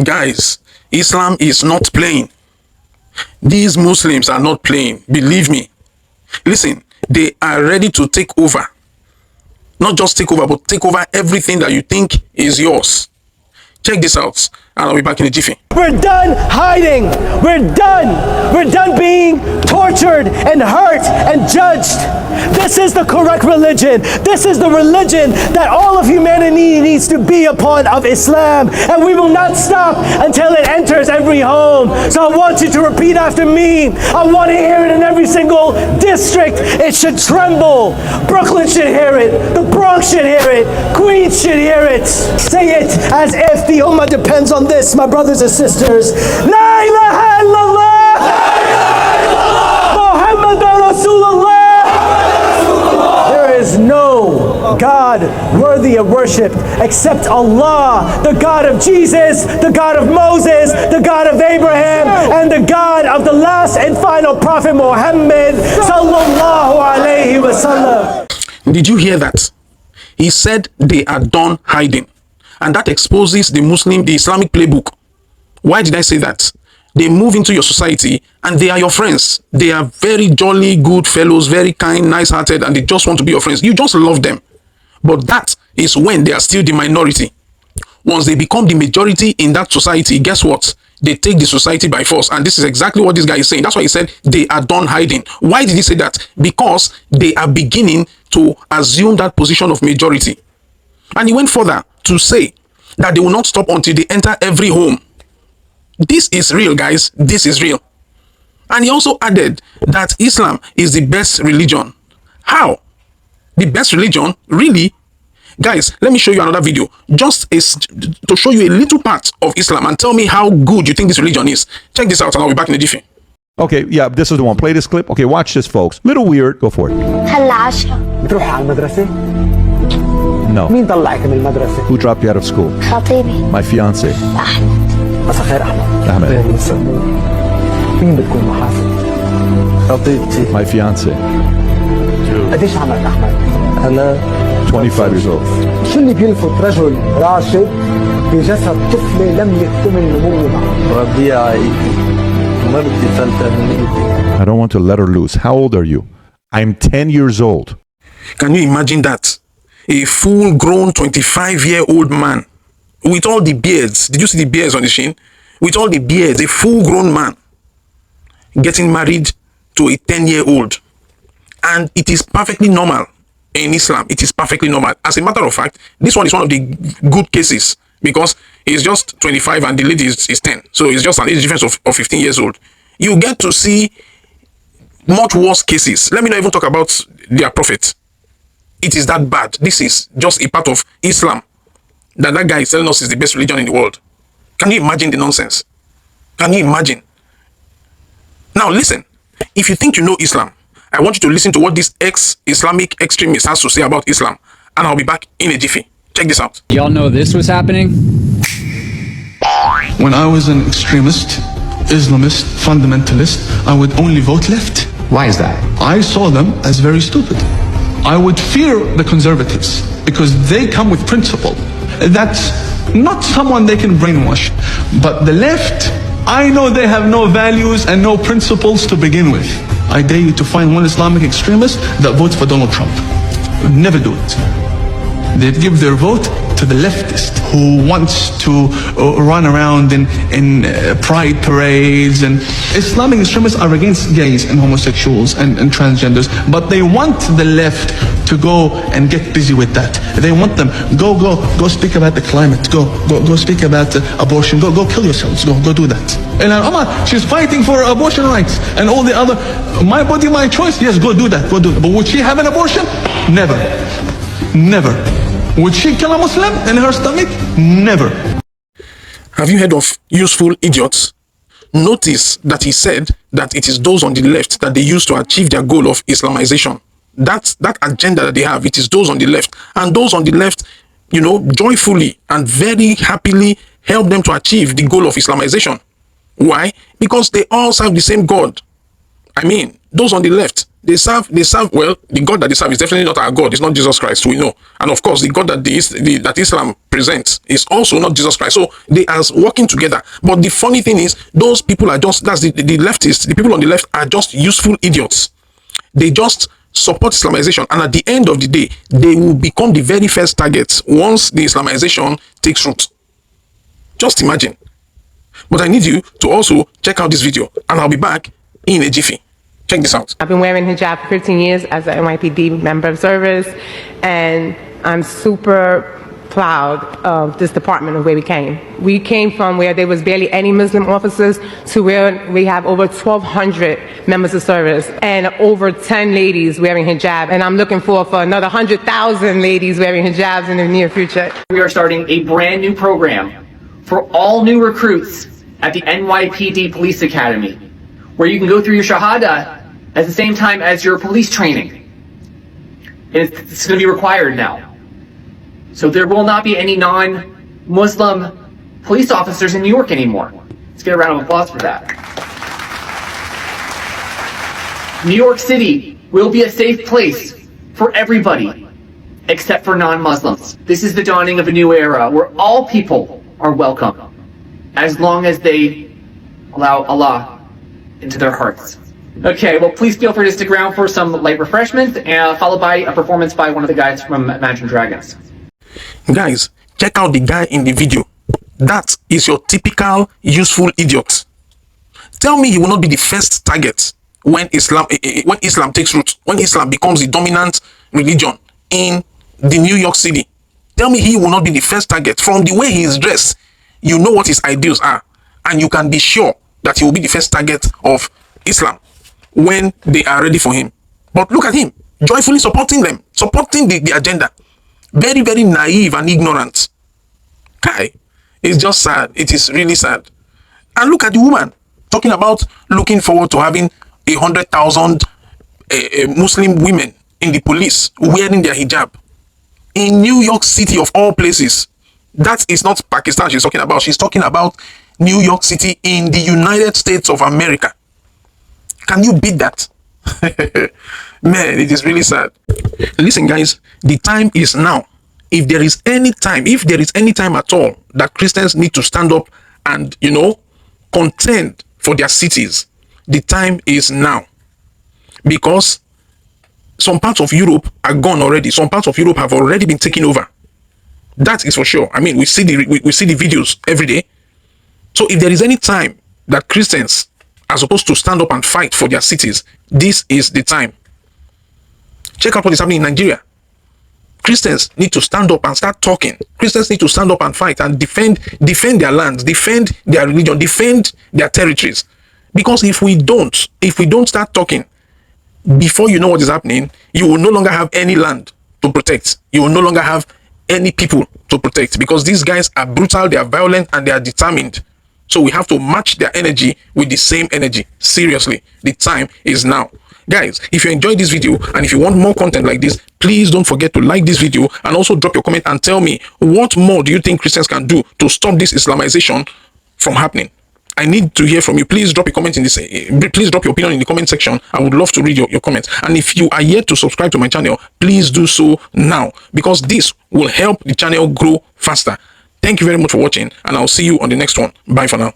Guys, Islam is not playing. These Muslims are not playing. Believe me. Listen, they are ready to take over. Not just take over, but take over everything that you think is yours. Check this out, and I'll be back in a jiffy. We're done hiding. We're done. We're done being tortured and hurt and judged. This is the correct religion. This is the religion that all of humanity needs to be upon, of Islam. And we will not stop until it enters every home. So I want you to repeat after me. I want to hear it in every single district. It should tremble. Brooklyn should hear it. The Bronx should hear it. Queens should hear it. Say it as if the ummah depends on this, my brothers and sisters. La ilaha illallah. La ilaha illallah. Muhammadur Rasulullah. There is no God worthy of worship except Allah, the God of Jesus, the God of Moses, the God of Abraham, and the God of the last and final Prophet Muhammad sallallahu alayhi wa sallam. Did you hear that? He said they are done hiding. And that exposes the Islamic playbook. Why did I say that? They move into your society and they are your friends. They are very jolly, good fellows, very kind, nice-hearted, and they just want to be your friends. You just love them. But that is when they are still the minority. Once they become the majority in that society, guess what? They take the society by force. And this is exactly what this guy is saying. That's why he said they are done hiding. Why did he say that? Because they are beginning to assume that position of majority. And he went further to say that they will not stop until they enter every home. This is real, guys. This is real. And he also added that Islam is the best religion. How? The best religion? Really? Guys, let me show you another video. Just to show you a little part of Islam and tell me how good you think this religion is. Check this out and I'll be back in a jiffy. Okay, yeah, this is the one. Play this clip. Okay, watch this, folks. Little weird. Go for it. بتروح على المدرسة؟ No. مين طلعك من المدرسة؟ Who dropped you out of school? خطيبي My fiance. أحمد. مساء الخير أحمد. أحمد. مين بتكون محاسب؟ خطيبتي. My fiance. قديش عمرك أحمد؟ أنا 25 years old. شو اللي بيلفت رجل راشد بجسد طفلة لم يكتمل نموه معه؟ ربيعي ما بدي فلتة. I don't want to let her loose. How old are you? I'm 10 years old. Can you imagine that? A full-grown 25-year-old man with all the beards. Did you see the beards on the shin? With all the beards, a full-grown man getting married to a 10-year-old. And it is perfectly normal in Islam. It is perfectly normal. As a matter of fact, this one is one of the good cases because he's just 25 and the lady is 10. So it's just an age difference of 15 years old. You get to see much worse cases. Let me not even talk about their prophet. It is that bad. This is just a part of Islam that guy is telling us is the best religion in the world. Can you imagine the nonsense? Can you imagine? Now listen, if you think you know Islam, I want you to listen to what this ex-Islamic extremist has to say about Islam, and I'll be back in a jiffy. Check this out. Y'all know this was happening? When I was an extremist, Islamist, fundamentalist, I would only vote left. Why is that? I saw them as very stupid. I would fear the conservatives because they come with principle. That's not someone they can brainwash. But the left, I know they have no values and no principles to begin with. I dare you to find one Islamic extremist that votes for Donald Trump. Never do it. They'd give their vote to the leftist who wants to run around in pride parades. And Islamic extremists are against gays and homosexuals and transgenders, but they want the left to go and get busy with that. They want them, go speak about the climate, go speak about abortion, go kill yourselves, go do that. And Omar, she's fighting for abortion rights and all the other, my body, my choice, yes, go do that. But would she have an abortion? Never. Never. Would she kill a Muslim in her stomach? Never. Have you heard of useful idiots? Notice that he said that it is those on the left that they use to achieve their goal of Islamization. That agenda that they have, it is those on the left. And those on the left, you know, joyfully and very happily help them to achieve the goal of Islamization. Why? Because they all serve the same God. I mean, Those on the left, they serve, well, the God that they serve is definitely not our God. It's not Jesus Christ, we know. And of course, the God that that Islam presents is also not Jesus Christ. So they are working together. But the funny thing is, those people are just, that's the leftists, the people on the left are just useful idiots. They just support Islamization, and at the end of the day, they will become the very first targets once the Islamization takes root. Just imagine. But I need you to also check out this video, and I'll be back in a jiffy. Check this out. I've been wearing hijab for 15 years as an NYPD member of service, and I'm super proud of this department of where we came. We came from where there was barely any Muslim officers to where we have over 1,200 members of service and over 10 ladies wearing hijab. And I'm looking for another 100,000 ladies wearing hijabs in the near future. We are starting a brand new program for all new recruits at the NYPD Police Academy, where you can go through your Shahada at the same time as your police training. And it's going to be required now. So there will not be any non-Muslim police officers in New York anymore. Let's get a round of applause for that. New York City will be a safe place for everybody except for non-Muslims. This is the dawning of a new era where all people are welcome as long as they allow Allah into their hearts. Okay, well, please feel free to stick around for some light refreshment, followed by a performance by one of the guys from Imagine Dragons. Guys, check out the guy in the video. That is your typical useful idiot. Tell me he will not be the first target when Islam takes root, when Islam becomes the dominant religion in the New York City. Tell me he will not be the first target. From the way he is dressed, you know what his ideals are, and you can be sure that he will be the first target of Islam when they are ready for him. But look at him, joyfully supporting them, supporting the agenda. Very, very naive and ignorant. Kai, it's just sad. It is really sad. And look at the woman talking about looking forward to having 100,000 Muslim women in the police wearing their hijab in New York City of all places. That is not Pakistan she's talking about. She's talking about New York City in the United States of America. Can you beat that? Man, it is really sad. Listen, guys, the time is now. If there is any time at all that Christians need to stand up and, you know, contend for their cities, the time is now. Because some parts of Europe are gone already. Some parts of Europe have already been taken over. That is for sure. I mean, we see the videos every day. So if there is any time that Christians are supposed to stand up and fight for their cities, this is the time. Check out what is happening in Nigeria. Christians need to stand up and start talking. Christians need to stand up and fight and defend their lands, defend their religion, defend their territories. Because if we don't start talking, before you know what is happening, you will no longer have any land to protect. You will no longer have any people to protect, because these guys are brutal, they are violent, and they are determined. So we have to match their energy with the same energy. Seriously, the time is now. Guys, if you enjoyed this video and if you want more content like this, please don't forget to like this video and also drop your comment and tell me what more do you think Christians can do to stop this Islamization from happening. I need to hear from you. Please drop a comment in this. Please drop your opinion in the comment section. I would love to read your comments. And if you are yet to subscribe to my channel, please do so now, because this will help the channel grow faster. Thank you very much for watching, and I'll see you on the next one. Bye for now.